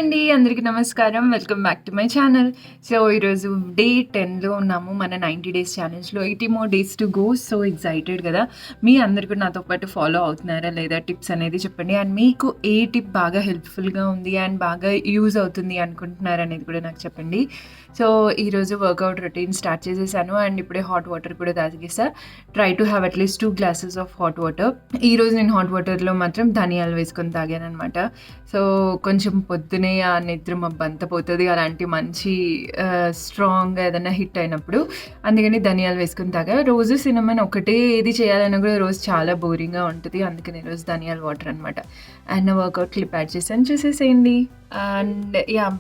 అండి. అందరికీ నమస్కారం. Welcome back to my channel. So, ఈరోజు డే 10లో ఉన్నాము. మన 90 డేస్ ఛాలెంజ్‌లో 80 more days to go. So excited కదా! మీ అందరూ కూడా నాతో పాటు ఫాలో అవుతున్నారా లేదా? టిప్స్ అనేది చెప్పండి. అండ్ మీకు ఏ టిప్ బాగా హెల్ప్‌ఫుల్‌గా ఉంది అండ్ బాగా యూజ్ అవుతుంది అనుకుంటున్నారనేది కూడా నాకు చెప్పండి. సో, ఈరోజు వర్కౌట్ రొటీన్ స్టార్ట్ చేసేసాను. అండ్ ఇప్పుడే హాట్ వాటర్ కూడా తాగేసా. Try to have at least 2 glasses of hot water. ఈరోజు నేను హాట్ వాటర్‌లో మాత్రం ధనియాలు వేసుకొని తాగాననమాట. సో, కొంచెం పొద్దునే ఆ నిద్ర మబ్బంతా పోతది. అలాంటి మంచి స్ట్రాంగ్‌గా ఏదన్నా హిట్ అయినప్పుడు. అందుకని ధనియాలు వేసుకొని తాగా. రోజు సినమన్ ఒకటే ఏది చేయాలన్నా కూడా రోజు చాలా బోరింగ్‌గా ఉంటది. అందుకని ఈరోజు ధనియాల వాటర్ అనమాట. అండ్ నా వర్కౌట్ క్లిప్ యాడ్ చేశాను. చూసేసేయండి. అండ్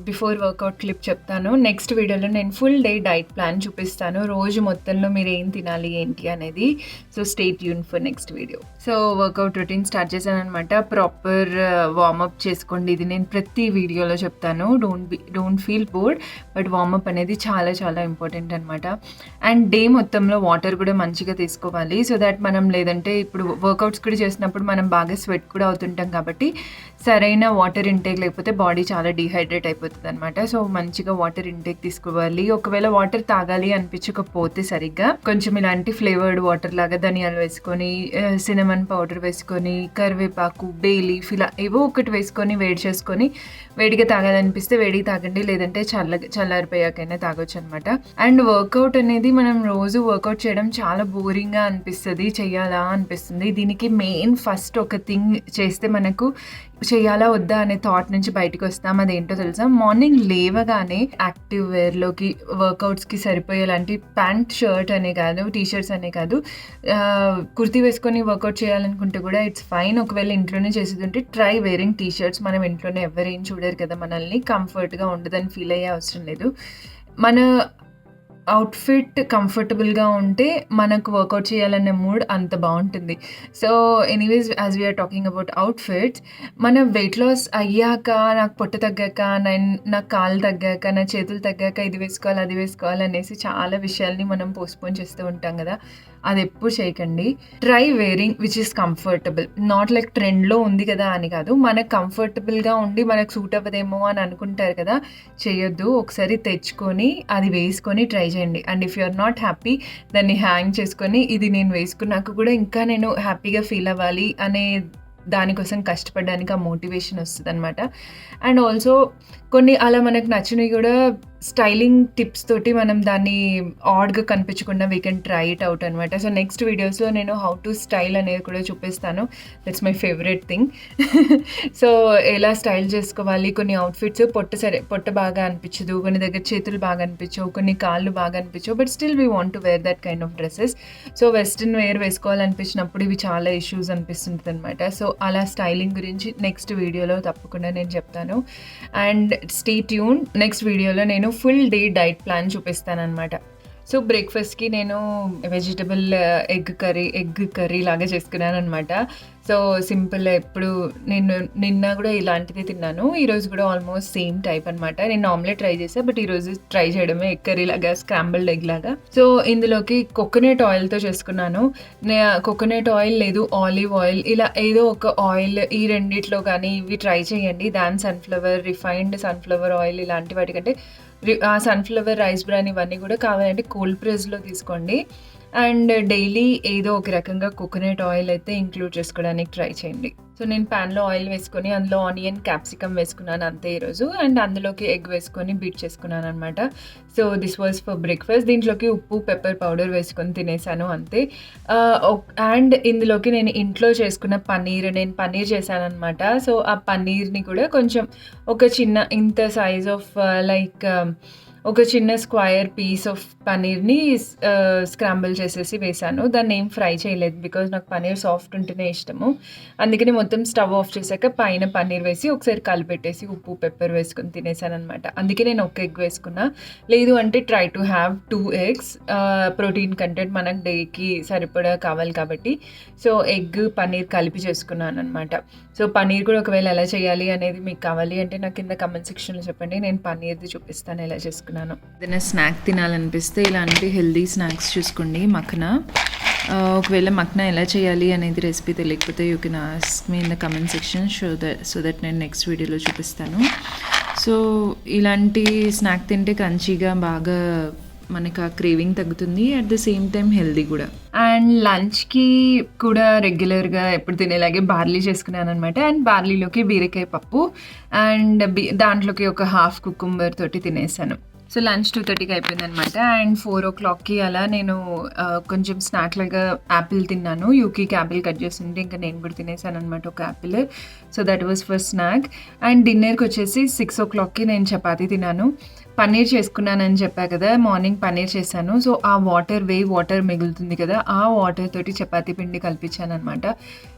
బిఫోర్ వర్కౌట్ క్లిప్ చెప్తాను. నెక్స్ట్ వీడియోలో నేను ఫుల్ డే డైట్ ప్లాన్ చూపిస్తాను. రోజు మొత్తంలో మీరు ఏం తినాలి ఏంటి అనేది. So, stay tune for next video. So, workout routine start చేశాననమాట. ప్రాపర్ వార్మప్ చేసుకోండి. ఇది నేను ప్రతి వీడియోలో చెప్తాను. Don't feel bored. But warm up అనేది చాలా చాలా ఇంపార్టెంట్ అనమాట. అండ్ డే మొత్తంలో వాటర్ కూడా మంచిగా తీసుకోవాలి. సో దట్ మనం లేదంటే ఇప్పుడు వర్కౌట్స్ కూడా చేసినప్పుడు మనం బాగా స్వెట్ కూడా అవుతుంటాం కాబట్టి సరైన వాటర్ ఇంటేక్ లేకపోతే బాడీ చాలా డీహైడ్రేట్ అయిపోతుంది అనమాట. సో మంచిగా వాటర్ ఇంటేక్ తీసుకోవాలి. ఒకవేళ వాటర్ తాగాలి అనిపించకపోతే సరిగ్గా కొంచెం ఇలాంటి ఫ్లేవర్డ్ వాటర్ లాగా ధనియాలు వేసుకొని సినమన్ పౌడర్ వేసుకొని కరివేపాకు బే లీఫ్ ఇలా ఏవో ఒకటి వేసుకొని వేడి చేసుకొని వేడిగా తాగాలనిపిస్తే వేడిగా తాగండి, లేదంటే చల్లారిపోయాకైనా తాగొచ్చు అనమాట. అండ్ వర్కౌట్ అనేది మనం రోజు వర్కౌట్ చేయడం చాలా బోరింగ్గా అనిపిస్తుంది, చెయ్యాలా అనిపిస్తుంది. దీనికి మెయిన్ ఫస్ట్ ఒక థింగ్ చేస్తే మనకు చేయాలా వద్దా అనే థాట్ నుంచి బయటకు వస్తాం. అదేంటో తెలుసా? మార్నింగ్ లేవగానే యాక్టివ్ వేర్లోకి వర్కౌట్స్కి సరిపోయేలాంటి ప్యాంట్ షర్ట్ అనే కాదు, టీ షర్ట్స్ అనే కాదు, కుర్తీ వేసుకొని వర్కౌట్ చేయాలనుకుంటే కూడా ఇట్స్ ఫైన్. ఒకవేళ ఇంట్లోనే చేసేది ఉంటే ట్రై వేరింగ్ టీ షర్ట్స్. మనం ఇంట్లోనే ఎవరేం చూడరు కదా మనల్ని. కంఫర్ట్గా ఉండదని ఫీల్ అయ్యే అవసరం లేదు. మన అవుట్‌ఫిట్ కంఫర్టబుల్‌గా ఉంటే మనకు వర్కౌట్ చేయాలనే మూడ్ అంత బావుంటుంది. So, anyways as we are talking about outfits, మన వెయిట్ లాస్ అయ్యాక, నాకు పొట్ట తగ్గాక, నా కాళ్ళు తగ్గాక, నా చేతులు తగ్గాక ఇది వేసుకోవాలి, అది వేసుకోవాలి అనేసి చాలా విషయాల్ని మనం పోస్ట్‌పోన్ చేస్తూ ఉంటాం కదా! అదెప్పుడు చేయకండి. Try wearing which is comfortable. Not like ట్రెండ్‌లో ఉంది కదా అని కాదు. మనకు కంఫర్టబుల్‌గా ఉండి మనకు సూట్ అవ్వదేమో అని అనుకుంటారు కదా! చేయొద్దు. ఒకసారి తెచ్చుకొని అది వేసుకొని ట్రై చేయండి. And if you are not happy దాన్ని హ్యాంగ్ చేసుకొని ఇది నేను వేసుకున్నాక కూడా ఇంకా నేను హ్యాపీగా ఫీల్ అవ్వాలి అనే దానికోసం కష్టపడడానికి ఆ మోటివేషన్ వస్తుందనమాట. అండ్ ఆల్సో కొన్ని అలా మనకు నచ్చినవి కూడా స్టైలింగ్ టిప్స్ తోటి మనం దాన్ని ఆడ్‌గా కనిపించకుండా we can try it out అనమాట. సో నెక్స్ట్ వీడియోస్‌లో నేను హౌ టు స్టైల్ అనేది కూడా చూపిస్తాను. That's my favourite thing. So ఎలా స్టైల్ చేసుకోవాలి, కొన్ని అవుట్‌ఫిట్స్ పొట్ట బాగా అనిపించదు, కొన్ని దగ్గర చేతులు బాగా అనిపించవు, కొన్ని కాళ్ళు బాగా అనిపించవు, but still we want to wear that kind of dresses. So western wear వేసుకోవాలనిపించినప్పుడు ఇవి చాలా ఇష్యూస్ అనిపిస్తుంటుంది అనమాట. సో అలా స్టైలింగ్ గురించి నెక్స్ట్ వీడియోలో తప్పకుండా నేను చెప్తాను. And stay tune. నెక్స్ట్ వీడియోలో నేను ఫుల్ డే డైట్ ప్లాన్ చూపిస్తానన్నమాట. సో బ్రేక్ఫాస్ట్‌కి నేను వెజిటబుల్ ఎగ్ కర్రీ లాగా చేసుకున్నాను అనమాట. So simple. ఎప్పుడు నేను నిన్న కూడా ఇలాంటిదే తిన్నాను. ఈరోజు కూడా ఆల్మోస్ట్ సేమ్ టైప్ అనమాట. నేను ఆమ్లెట్ ట్రై చేశాను, బట్ ఈరోజు ట్రై చేయడమే ఎగ్ కర్రీ లాగా, స్క్రాంబుల్డ్ ఎగ్ లాగా. సో ఇందులోకి కోకోనట్ ఆయిల్తో చేసుకున్నాను. కోకోనట్ ఆయిల్ లేదు ఆలివ్ ఆయిల్, ఇలా ఏదో ఒక ఆయిల్, ఈ రెండిట్లో కానీ ఇవి ట్రై చేయండి. దాని సన్ఫ్లవర్, రిఫైన్డ్ సన్ఫ్లవర్ ఆయిల్ ఇలాంటి వాటికంటే సన్ఫ్లవర్, రైస్ బ్రాన్ ఇవన్నీ కూడా కావాలంటే కోల్డ్ ప్రెస్లో తీసుకోండి. అండ్ డైలీ ఏదో ఒక రకంగా కోకోనట్ ఆయిల్ అయితే ఇంక్లూడ్ చేసుకోవడానికి ట్రై చేయండి. సో నేను ప్యాన్లో ఆయిల్ వేసుకొని అందులో ఆనియన్, క్యాప్సికమ్ వేసుకున్నాను అంతే ఈరోజు. అండ్ అందులోకి ఎగ్ వేసుకొని బీట్ చేసుకున్నాను అనమాట. So this was for breakfast. దీంట్లోకి ఉప్పు, పెప్పర్ పౌడర్ వేసుకొని తినేసాను అంతే. అండ్ ఇందులోకి నేను ఇంట్లో చేసుకున్న నేను పన్నీర్ చేశాను అనమాట. సో ఆ పన్నీర్ని కూడా కొంచెం ఒక చిన్న ఇంత సైజ్ ఆఫ్ లైక్ ఒక చిన్న స్క్వైర్ పీస్ ఆఫ్ పన్నీర్ని స్క్రాంబుల్ చేసేసి వేసాను. దాన్ని ఏం ఫ్రై చేయలేదు, బికాజ్ నాకు పన్నీర్ సాఫ్ట్ ఉంటేనే ఇష్టము. అందుకని మొత్తం స్టవ్ ఆఫ్ చేశాక పైన పన్నీర్ వేసి ఒకసారి కలిపెట్టేసి ఉప్పు, పెప్పర్ వేసుకొని తినేసాను అనమాట. అందుకే నేను ఒక ఎగ్ వేసుకున్నా. లేదు అంటే try to have 2 eggs. Protein content మనకు డేకి సరిపడా కావాలి కాబట్టి. సో ఎగ్, పన్నీర్ కలిపి చేసుకున్నాను అనమాట. సో పన్నీర్ కూడా ఒకవేళ ఎలా చేయాలి అనేది మీకు కావాలి అంటే నాకు కింద కమెంట్ సెక్షన్లో చెప్పండి. నేను పన్నీర్ది చూపిస్తాను ఎలా చేసుకున్నాను. ఏదైనా స్నాక్ తినాలనిపిస్తే ఇలాంటి హెల్దీ స్నాక్స్ చూసుకోండి. మఖనా, ఒకవేళ మఖనా ఎలా చేయాలి అనేది రెసిపీ తెలియకపోతే you can ask me in the comment section so that నేను నెక్స్ట్ వీడియోలో చూపిస్తాను. సో ఇలాంటి స్నాక్ తింటే క్రంచీగా బాగా మనకు ఆ క్రేవింగ్ తగ్గుతుంది. At the same time healthy కూడా. అండ్ లంచ్‌కి కూడా రెగ్యులర్‌గా ఎప్పుడు తినేలాగే బార్లీ చేసుకున్నాననమాట. అండ్ బార్లీలోకి బీరకాయ పప్పు అండ్ దాంట్లోకి ఒక హాఫ్ కుకుంబర్ తోటి తినేసాను. సో లంచ్ 2:30కి అయిపోయిందనమాట. అండ్ 4:00కి అలా నేను కొంచెం స్నాక్ లాగా యాపిల్ తిన్నాను. యూకీకి యాపిల్ కట్ చేస్తుంటే ఇంకా నేను కూడా తినేసాను అనమాట ఒక Apple. So that was for snack. And డిన్నర్కి వచ్చేసి 6:00కి నేను చపాతీ తిన్నాను. పన్నీర్ చేసుకున్నానని చెప్పా కదా, మార్నింగ్ పన్నీర్ చేశాను. సో ఆ వాటర్ మిగులుతుంది కదా, ఆ వాటర్ తోటి చపాతీ పిండి కలిపించాను అనమాట.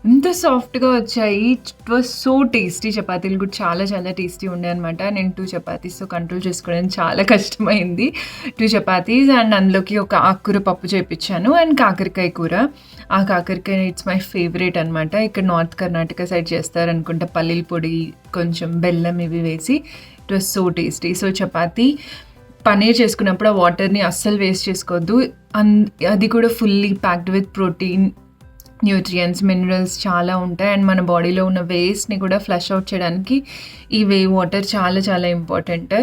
ఎంత సాఫ్ట్గా వచ్చాయి. It was so tasty. చపాతీలు కూడా చాలా చాలా టేస్టీ ఉండే అనమాట. నేను 2 చపాతీస్తో కంట్రోల్ చేసుకోవడానికి చాలా కష్టమైంది. 2 చపాతీస్ అండ్ అందులోకి ఒక ఆకుకూర పప్పు చేయించాను అండ్ కాకరకాయ కూర. ఆ కాకరకాయ ఇట్స్ మై ఫేవరెట్ అనమాట. ఇక్కడ నార్త్ కర్ణాటక సైడ్ చేస్తారనుకుంటా, పల్లీల పొడి కొంచెం బెల్లం ఇవి వేసి. It was so tasty. So chapati paneer చేసుకున్నప్పుడు ఆ వాటర్ని అస్సలు వేస్ట్ చేసుకోవద్దు. అది కూడా fully packed with protein, nutrients, minerals చాలా ఉంటాయి. అండ్ మన బాడీలో ఉన్న వేస్ట్ని కూడా ఫ్లష్ అవుట్ చేయడానికి ఈ వాటర్ చాలా చాలా ఇంపార్టెంట్.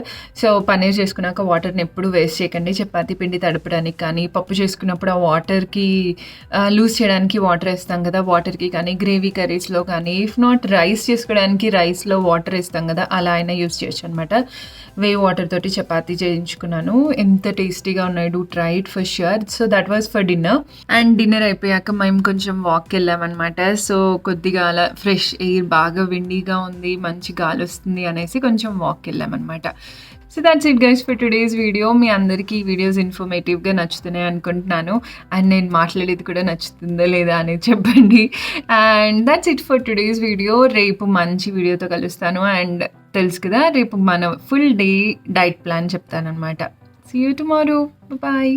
సో పన్నీర్ చేసుకున్నాక వాటర్ని ఎప్పుడు వేస్ట్ చేయకండి. చపాతీ పిండి తడపడానికి కానీ, పప్పు చేసుకున్నప్పుడు ఆ వాటర్కి లూజ్ చేయడానికి వాటర్ వేస్తాం కదా, వాటర్కి కానీ, గ్రేవీ కర్రీస్లో కానీ, ఇఫ్ నాట్ రైస్ చేసుకోవడానికి రైస్లో వాటర్ వేస్తాం కదా, అలా అయినా యూస్ చేయొచ్చు అనమాట. వాటర్ తోటి చపాతీ చేయించుకున్నాను. ఎంత టేస్టీగా ఉన్నాయి. Do try it for sure. So that was for dinner. And dinner అయిపోయాక మేము కొంచెం వాక్కి వెళ్ళామన్నమాట. సో కొద్దిగా అలా ఫ్రెష్ ఎయిర్, బాగా విండీగా ఉంది, మంచి గాలి వస్తుంది అనేసి కొంచెం వాక్కి వెళ్ళామన్నమాట. So that's it guys for today's video. మీ అందరికీ ఈ వీడియోస్ ఇన్ఫర్మేటివ్గా నచ్చుతున్నాయి అనుకుంటున్నాను. అండ్ నేను మాట్లాడేది కూడా నచ్చుతుందో లేదా అనేది చెప్పండి. And that's it for today's video. రేపు మంచి వీడియోతో కలుస్తాను. అండ్ తెలుసు కదా, రేపు మన ఫుల్ డే డైట్ ప్లాన్ చెప్తానమాట. See you tomorrow. బాయ్.